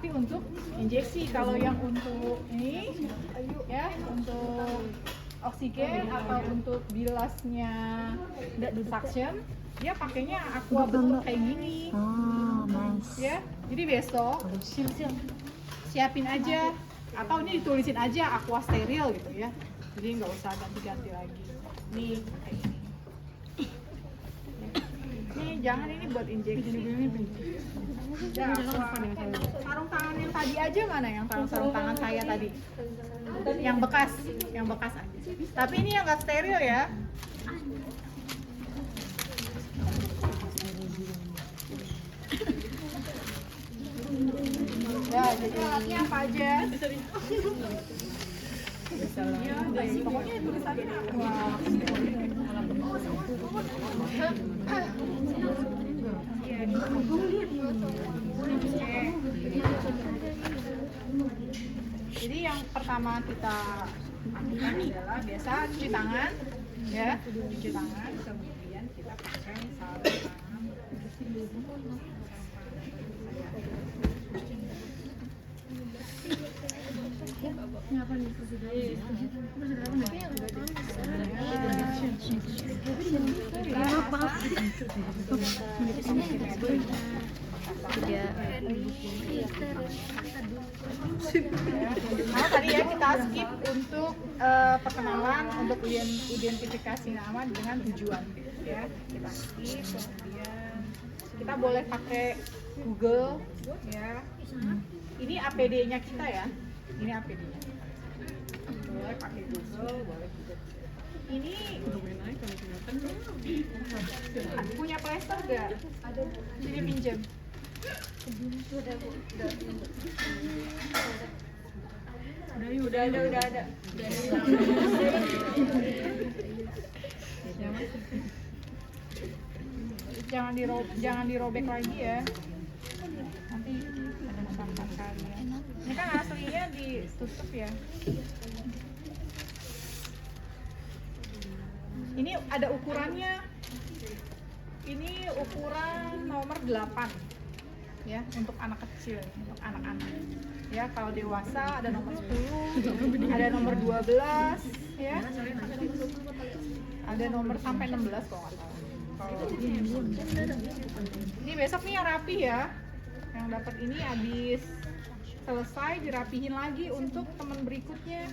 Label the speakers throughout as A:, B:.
A: tapi untuk injeksi. Kalau yang untuk ini ya untuk oksigen atau untuk bilasnya suction, dia pakainya aqua bentuk kayak gini.
B: Oh, nice.
A: Ya, jadi besok siapin aja, atau ini ditulisin aja aqua steril gitu ya. Jadi nggak usah ganti-ganti lagi. Nih kayak gini. Nih jangan ini buat injeksi. Ya, sarung tangan yang tadi aja mana yang sarung tangan saya tadi? Yang bekas aja. Tapi ini yang nggak steril ya. Ya, jadi alatnya apa aja? Ya, pokoknya tulisannya wah. Jadi yang pertama kita lakukan adalah biasa cuci tangan, ya, cuci tangan, kemudian kita pakai sarung tangan. Nah, tadi ya kita skip untuk perkenalan, untuk identifikasi nama dengan tujuan, ya kita skip. Kemudian kita boleh pakai Google, ya. Ini APD-nya kita ya, ini APD-nya. Boleh pakai Google, boleh juga. Ini punya plester nggak? Ada, jadi pinjam. Udah ada. Jangan dirobek lagi ya. Nanti ada masakan kalian. Ini kan aslinya ditutup ya. Ini ada ukurannya. Ini ukuran nomor 8. Ya, untuk anak kecil, untuk anak-anak. Ya, kalau dewasa ada nomor 10, ada nomor 12, ya. Ada nomor sampai 16 kalau nggak salah. Ini besok nih yang rapi ya. Yang dapat ini habis selesai dirapihin lagi untuk teman berikutnya.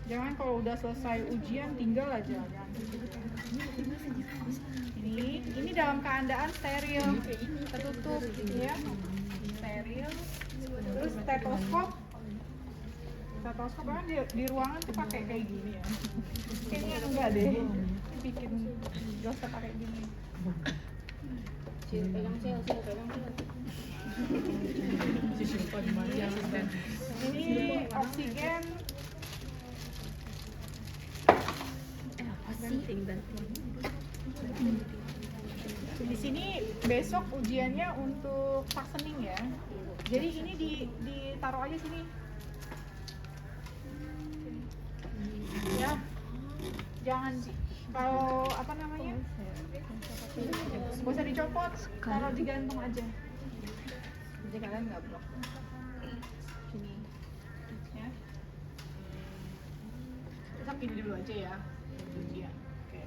A: Jangan kalau udah selesai ujian tinggal aja. Ini dalam keadaan steril, tertutup, ya. Steril. Terus stetoskop kan di ruangan tuh pakai kayak gini ya. Kayaknya enggak deh. Bikin gak usah pakai gini. Ini oksigen. Di sini besok ujiannya untuk suctioning ya. Jadi ini ditaruh aja sini. Ya. Jangan kalau apa namanya? Gak usah dicopot, taruh digantung aja. Jadi kalian nggak blok. Sini. Ya. Kita pilih dulu aja ya. Ujian. Oke.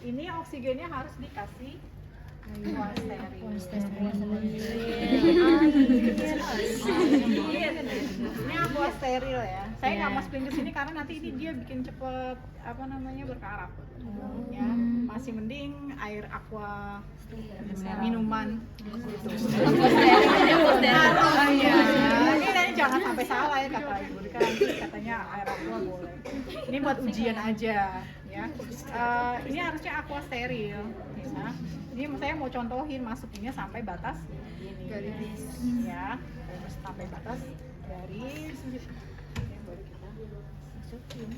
A: Ini oksigennya harus dikasih aqua steril. Ini aqua steril ya. Saya nggak masukin ke sini karena nanti ini dia bikin cepet apa namanya berkarat. Ya, masih mending air aqua minuman. Ini nanti jangan sampai salah ya kata ibu. Katanya air aqua boleh. Ini buat ujian aja ya. Ini harusnya aqua steril. Ya. Ini saya mau contohin masukinnya sampai batas garis ya, sampai batas garis. Ya, baru kita masukin.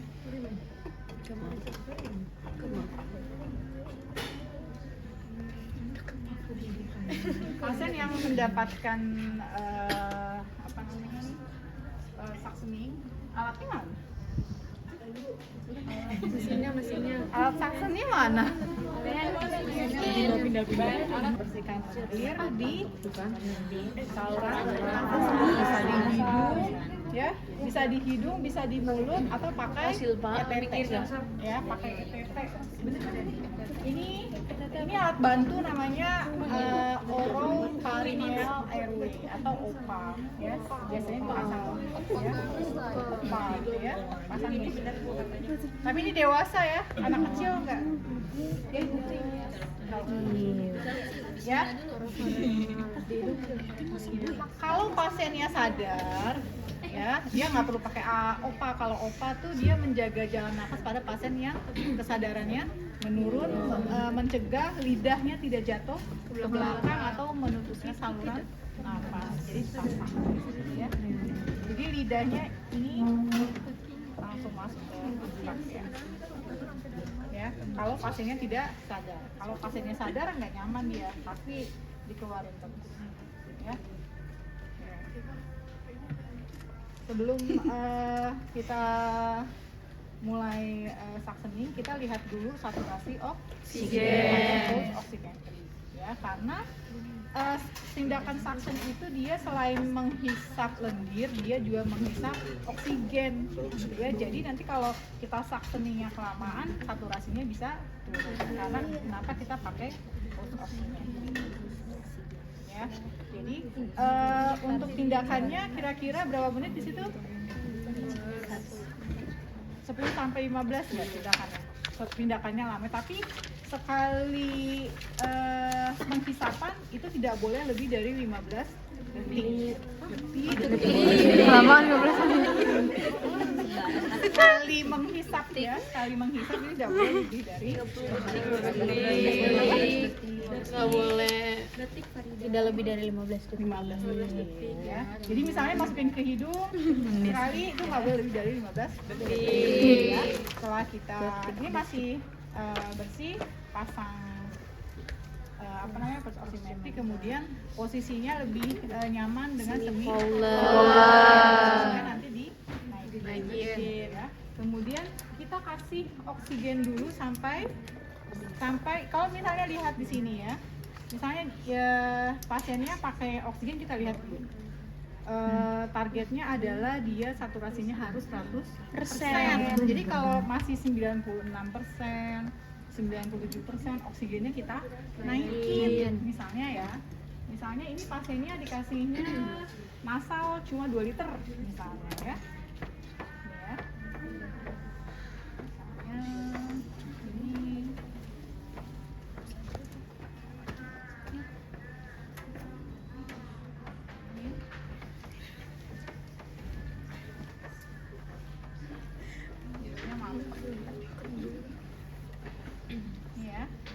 A: Pasien yang mendapatkan apa namanya suctioning, alatnya mana? Alat saksennya mana? Bersihkan air di saluran nafas, bisa di hidung, ya, bisa di hidung, bisa di mulut, atau pakai ETT, ya, pakai ETT. Ini alat bantu namanya oropharyngeal airway atau OPA, ya. Biasanya dipasang, ya, OPA, gitu ya, pasang ini. Tapi ini dewasa ya, anak kecil enggak? Ya. Kalau pasiennya sadar, ya, dia nggak perlu pakai OPA. Kalau OPA tuh dia menjaga jalan nafas pada pasien yang kesadarannya menurun, mencegah lidahnya tidak jatuh ke belakang atau menutupi saluran nafas. Jadi pasang, ya. Jadi lidahnya ini langsung masuk ke otak, ya. Ya, kalau pasiennya tidak sadar. Kalau pasiennya sadar nggak nyaman dia, pasti dikeluarin terus, ya. Sebelum kita mulai suctioning, kita lihat dulu saturasi oksigen, ya, karena tindakan suction itu dia selain menghisap lendir, dia juga menghisap oksigen, ya. Jadi nanti kalau kita suctioningnya kelamaan, saturasinya bisa turun. Karena kenapa kita pakai oksigen, ya. Jadi untuk tindakannya kira-kira berapa menit di situ? 10 sampai 15 ya tindakannya lama, tapi sekali menghisapan itu tidak boleh lebih dari 15 detik. Lama 15 menit. Sekali menghisap ya, sekali menghisap ini tidak boleh lebih dari 15 detik.
B: Nggak boleh tidak lebih dari 15 detik.
A: Ya. Jadi misalnya masukin ke hidung sekali itu nggak boleh lebih dari 15 detik. Ya. Setelah kita ini masih bersih, pasang pulse oximetry, kemudian posisinya lebih nyaman dengan semi nanti dinaikin, ya. Kemudian kita kasih oksigen dulu sampai kalau misalnya lihat di sini ya, misalnya ya, pasiennya pakai oksigen, kita lihat dulu. Targetnya adalah dia saturasinya harus 100%. Jadi kalau masih 96%, 97%, oksigennya kita naikin. Misalnya ini pasiennya dikasihnya nasal cuma 2 liter misalnya, ya.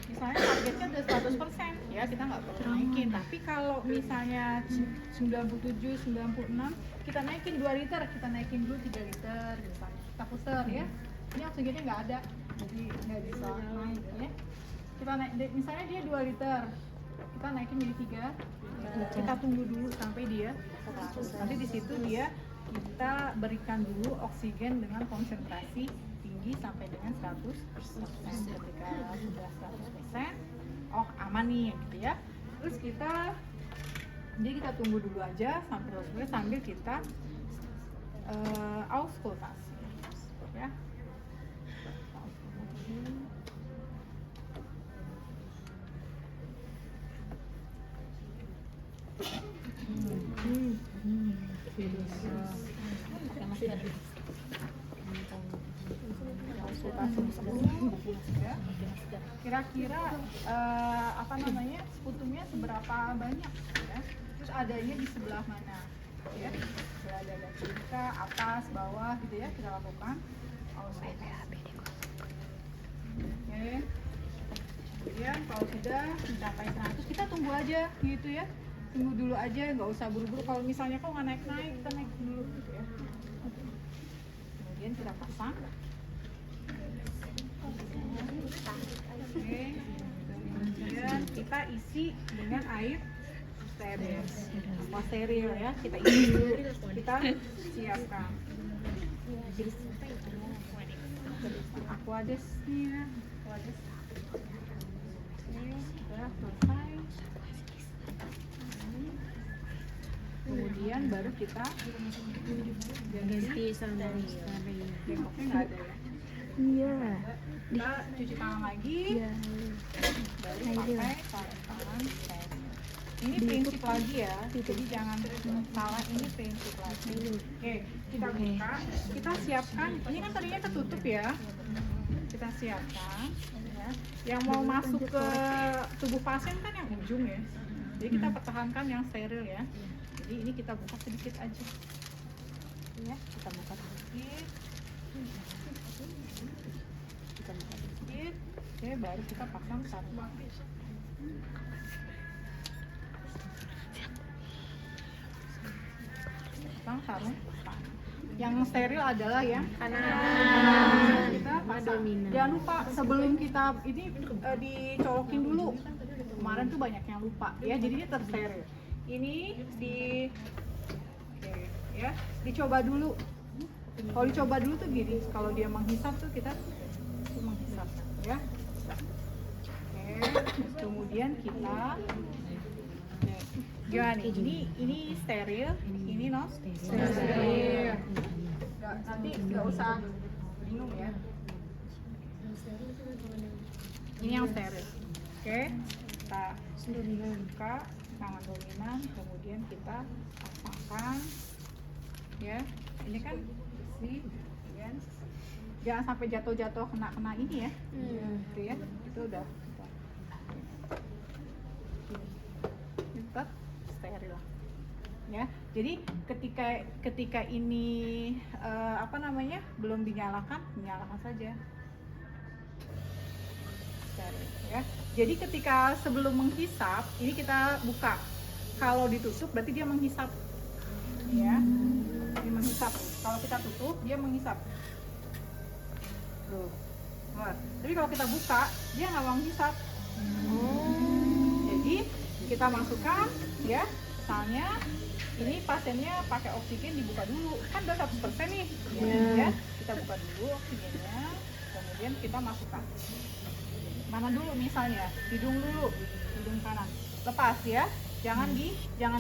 A: Misalnya targetnya udah 100%, ya kita nggak perlu naikin. Tapi kalau misalnya 97, 96, kita naikin 2 liter, kita naikin dulu 3 liter, misalnya kita puter, ya. Ini oksigennya nggak ada, jadi nggak bisa naik, ya. Kita naik, misalnya dia 2 liter, kita naikin jadi 3, kita tunggu dulu sampai dia 100. Nanti di situ kita berikan dulu oksigen dengan konsentrasi tinggi sampai dengan 100%. Ketika sudah 100%, oh aman nih, gitu ya. Terus kita tunggu dulu aja sampai 100% sambil kita auskultasi, ya. Kira-kira sputumnya seberapa banyak, ya? Terus adanya di sebelah mana, ya? Sebelah dada kita, atas, bawah, gitu ya, kita lakukan. Oke. Kemudian kalau sudah mencapai 100, kita tunggu aja, gitu ya. Tunggu dulu aja, nggak usah buru-buru. Kalau misalnya kok nggak naik-naik, kita naik dulu, gitu ya. Kemudian kita pasang. Oke. Kemudian kita isi dengan air steril, ya. Kita isi dulu, kita siapkan. Aquades nih ya, Aquades. Oke, udah selesai. Kemudian baru kita
B: ganti sama steril.
A: Bengkoknya nggak ada ya.
C: Iya.
A: Kita cuci tangan lagi,
C: Iya.
A: baru pakai sarung tangan steril. Ini prinsip lagi ya, jadi jangan salah, ini prinsip lagi. Oke, kita buka, kita siapkan, ini kan tadinya ketutup ya. Kita siapkan ya. Yang mau masuk ke tubuh pasien kan yang ujung ya. Jadi kita pertahankan yang steril ya. Jadi ini kita buka sedikit aja. Ya, kita buka sedikit. Kita buka sedikit. Oke, baru kita pasang sarung. Pasang sarung. Yang steril adalah yang kanan. Kita pasang. Jangan lupa sebelum kita ini dicolokin dulu. Kemarin tuh banyak yang lupa ya, jadi ini tersteril. Ini oke, ya, dicoba dulu. Kalau dicoba dulu tuh gini, kalau dia menghisap tuh kita menghisap ya. Oke, kemudian kita gimana nih? Ini steril, ini no steril. Nanti nggak usah bingung ya. Ini yang steril. Oke, kita buka tangan dominan, kemudian kita pasangkan. Ya, ini kan bersih, kan? Jangan sampai jatuh-jatuh kena ini ya. Gitu ya, itu udah. Tetap steril ya. Jadi ketika ini belum dinyalakan saja. Steril ya. Jadi ketika sebelum menghisap ini kita buka. Kalau ditutup berarti dia menghisap. Ya. Dia menghisap. Kalau kita tutup dia menghisap. Tuh. Tapi kalau kita buka dia nggak menghisap. Jadi kita masukkan ya, misalnya ini pasiennya pakai oksigen, dibuka dulu, kan udah 100% nih ya. Kita buka dulu oksigennya, kemudian kita masukkan mana dulu, misalnya hidung dulu, hidung kanan lepas ya, jangan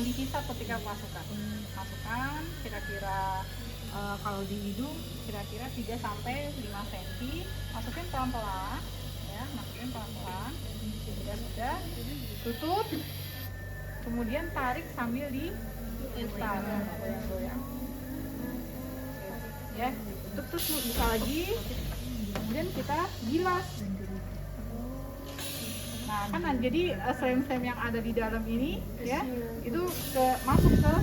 A: dihisap ketika masukkan kira-kira kalau di hidung kira-kira 3-5 cm, masukin pelan-pelan ya, sudah tutup, kemudian tarik sambil diputar, goyang-goyang ya, tutup terus buka lagi, kemudian kita bilas. Nah kan jadi slime-slime yang ada di dalam ini ya, itu masuk ke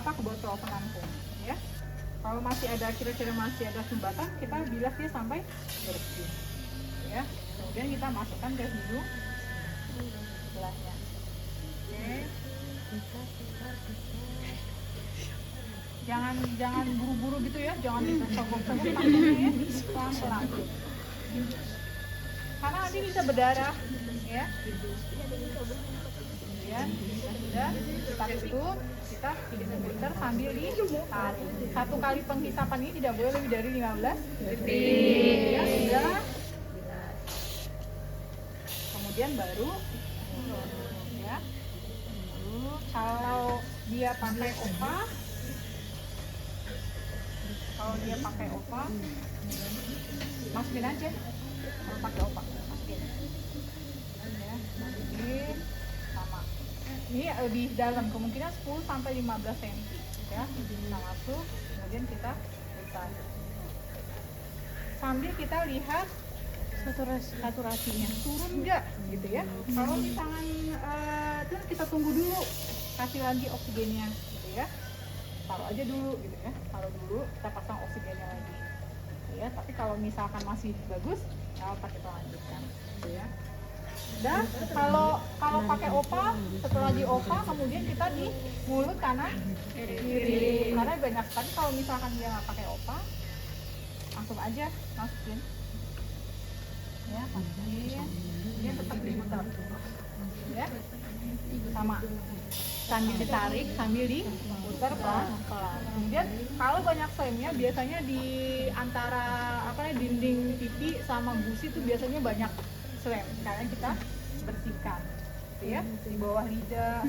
A: ke botol penampung ya. Kalau masih ada kira-kira masih ada sumbatan, kita bilas dia sampai bersih ya. Kemudian kita masukkan ke hidung sebelahnya. Oke. Jangan buru-buru gitu ya, jangan disogok-sogok tangannya ya, pelan-pelan. Karena nanti bisa berdarah ya. Ya, sudah kita tutup, kita filter sambil ditarik. Satu kali penghisapan ini tidak boleh lebih dari 15 detik. Ya, sudah. Kemudian baru ya. Kalau dia pakai OPA, masukin aja. Kalau pakai OPA, masukin. Ya, masukin sama. Ini di dalam kemungkinan 10-15 cm ya. Kita masuk, kemudian kita lihat. Sambil kita lihat saturasinya turun enggak gitu ya. Kalau misalkan terus kita tunggu dulu, kasih lagi oksigennya gitu ya, taruh aja dulu gitu ya, taruh dulu, kita pasang oksigennya lagi ya. Tapi kalau misalkan masih bagus ya kita lanjutkan gitu ya. Dan kalau pakai OPA, setelah di OPA kemudian kita di mulut kanan kiri, karena banyak. Tapi kalau misalkan dia nggak pakai OPA, langsung aja masukin ya, masukin, dia tetap diputar ya, sama sambil ditarik sambil diputar pelan. Kemudian kalau banyak slemnya biasanya di antara dinding pipi sama gusi itu biasanya banyak slem. Sekarang kita bersihkan gitu ya, di bawah lidah.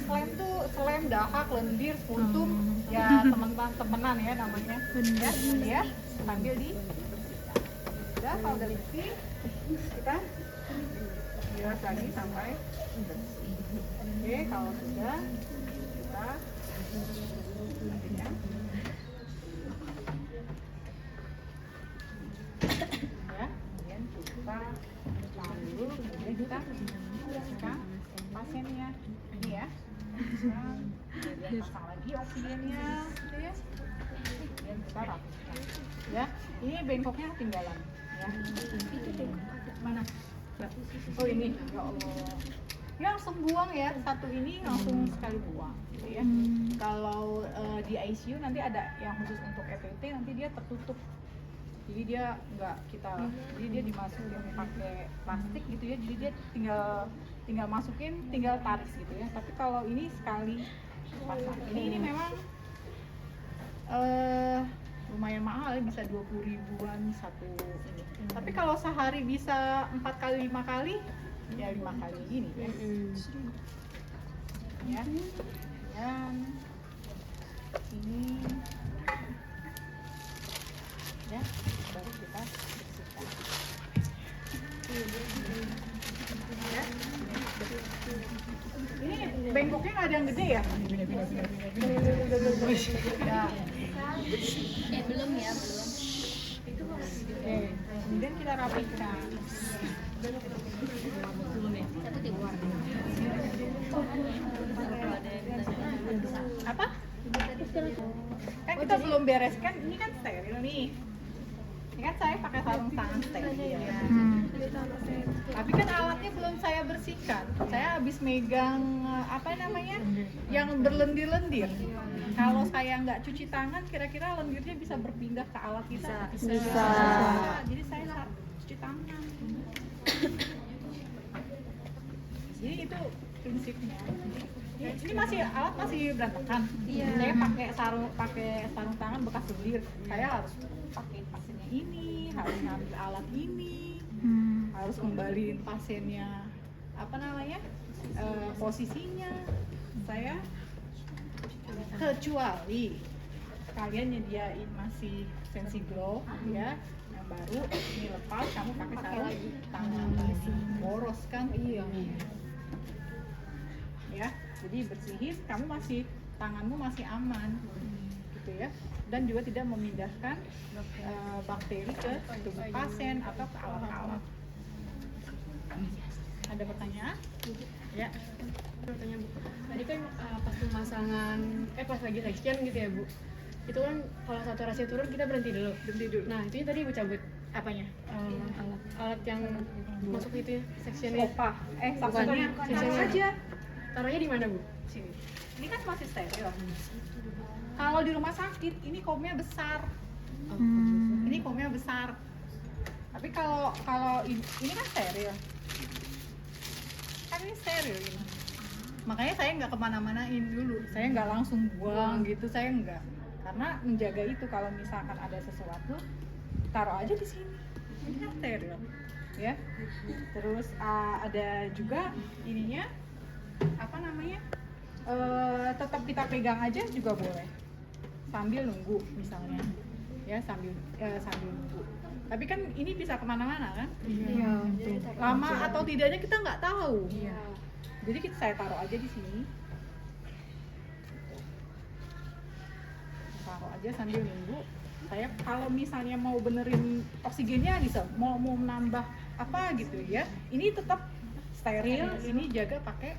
A: Slem, dahak, lendir, puntung, ya temenan ya namanya. Ya, sambil dibersihkan. Udah, kalau udah bersih kita bilas lagi sampai bersih. Oke, kalau sudah kita lanjutkan. Ya, kemudian kita tahan dulu, kemudian kita bersihkan pasiennya. Ini ya, kemudian pasang lagi oksigennya, gitu ya. Kemudian kita rapikan. Ya, ini bengkoknya ketinggalan. Ya, mana? Oh ini, ya Allah. Ya langsung buang ya, satu ini langsung sekali buang gitu ya. Kalau di ICU nanti ada yang khusus untuk EPT, nanti dia tertutup, jadi dia jadi dia dimasukin pakai plastik gitu ya, jadi dia tinggal masukin, tinggal tarik gitu ya. Tapi kalau ini sekali pasang, ini memang lumayan mahal, bisa 20 ribuan satu ini. Tapi kalau sehari bisa 4 kali 5 kali, ya 5 kali gini ya. Ya. Dan ini ya, baru kita bersihkan. Ya. Ini bengkoknya nggak ada yang gede ya? Ya.
B: Belum ya, belum.
A: Oke, kemudian kita rapikan. Apa? Kan kita belum bereskan, ini kan steril nih. Ini kan saya pakai sarung tangan steril ya. Tapi kan alatnya belum saya bersihkan. Saya habis megang yang berlendir-lendir. Kalau saya nggak cuci tangan, kira-kira lendirnya bisa berpindah ke alat kita? Bisa. Jadi saya harus cuci tangan. Jadi itu prinsipnya. Ini alat masih berantakan. Iya. Saya pakai sarung tangan bekas lendir. Saya harus pakai pasiennya ini, harus ngambil alat ini, harus kembaliin pasiennya posisinya. Saya kecuali kalian nyediain masih Sensi Glow ya, yang baru ini lepas, kamu pakai sarung tangan lagi, boros kan? Iya. Ya, jadi bersihin, tanganmu masih aman gitu ya, dan juga tidak memindahkan bakteri ke tubuh pasien atau ke alat-alat. Ada pertanyaan? Ya.
B: Bertanya Bu, tadi kan pas pemasangan pas lagi section gitu ya Bu, itu kan kalau saturasi turun kita berhenti dulu. Nah itu tadi Ibu cabut apanya? Alat yang masuk itu ya, sectionnya.
A: Saksinya aja.
B: Taruhnya di mana Bu?
A: Sini. Ini kan masih steril. Kalau di rumah sakit ini komnya besar. Ini komnya besar. Tapi kalau ini kan steril. Kan ini steril ini. Makanya saya nggak kemana-manain dulu. Saya nggak langsung buang gitu. Saya nggak. Karena menjaga itu, kalau misalkan ada sesuatu, taruh aja di sini. Ini kan steril. Ya. Terus ada juga ininya. Tetap kita pegang aja juga boleh sambil nunggu misalnya ya, sambil nunggu. Tapi kan ini bisa kemana-mana kan? Iya. Lama atau tidaknya kita nggak tahu. Iya. Jadi saya taruh aja di sini, taruh aja sambil nunggu. Saya kalau misalnya mau benerin oksigennya bisa, mau nambah apa gitu ya, ini tetap steril, ini jaga pakai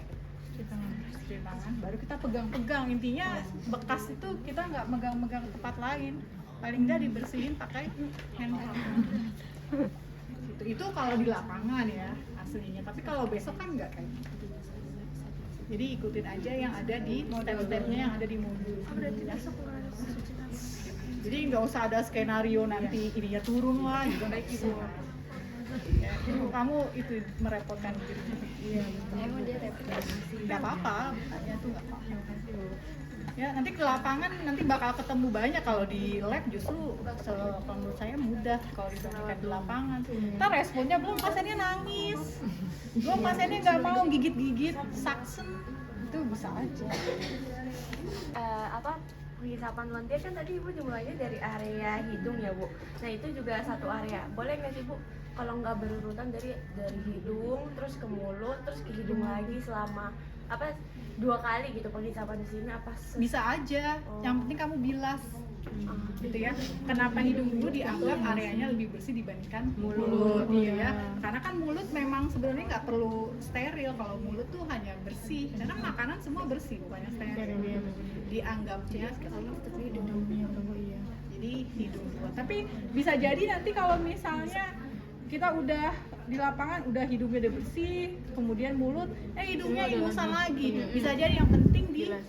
A: cuci tangan, baru kita pegang-pegang. Intinya bekas itu kita nggak megang-megang ke tempat lain, paling nggak dibersihin pakai hand. Itu kalau di lapangan ya aslinya, tapi kalau besok kan nggak kayak gitu. Jadi ikutin aja yang ada di step-stepnya yang ada di modul. Jadi nggak usah ada skenario nanti ininya turun lah gitu, kayak gitu. Ya, ibu kamu itu merepotkan diri.
B: Iya betul.
C: Emang dia repot.
A: Nggak apa-apa, bukannya tuh nggak apa-apa. Ya nanti ke lapangan nanti bakal ketemu banyak, kalau di lab justru kalau menurut saya mudah kalau dibandingkan di lapangan. Ntar responnya belum pasiennya nangis, belum pasiennya nggak mau gigit-gigit, suction, itu bisa aja.
C: Penghisapan lendir kan tadi ibu dimulainya dari area hidung ya bu. Nah itu juga satu area. Boleh nggak sih bu kalau nggak berurutan dari hidung terus ke mulut terus ke hidung lagi selama 2 kali gitu penghisapan di sini
A: Bisa aja, yang penting kamu bilas gitu ya. Kenapa hidung dulu dianggap areanya lebih bersih dibandingkan mulut gitu ya? Karena kan mulut memang sebenarnya nggak perlu steril, kalau mulut tuh hanya bersih karena makanan semua bersih bukannya steril. Dianggapnya jadi hidung dulu. Tapi bisa jadi nanti kalau misalnya kita udah di lapangan udah hidungnya udah bersih, kemudian mulut hidungnya ingusan lagi, bisa jadi yang penting dibilas.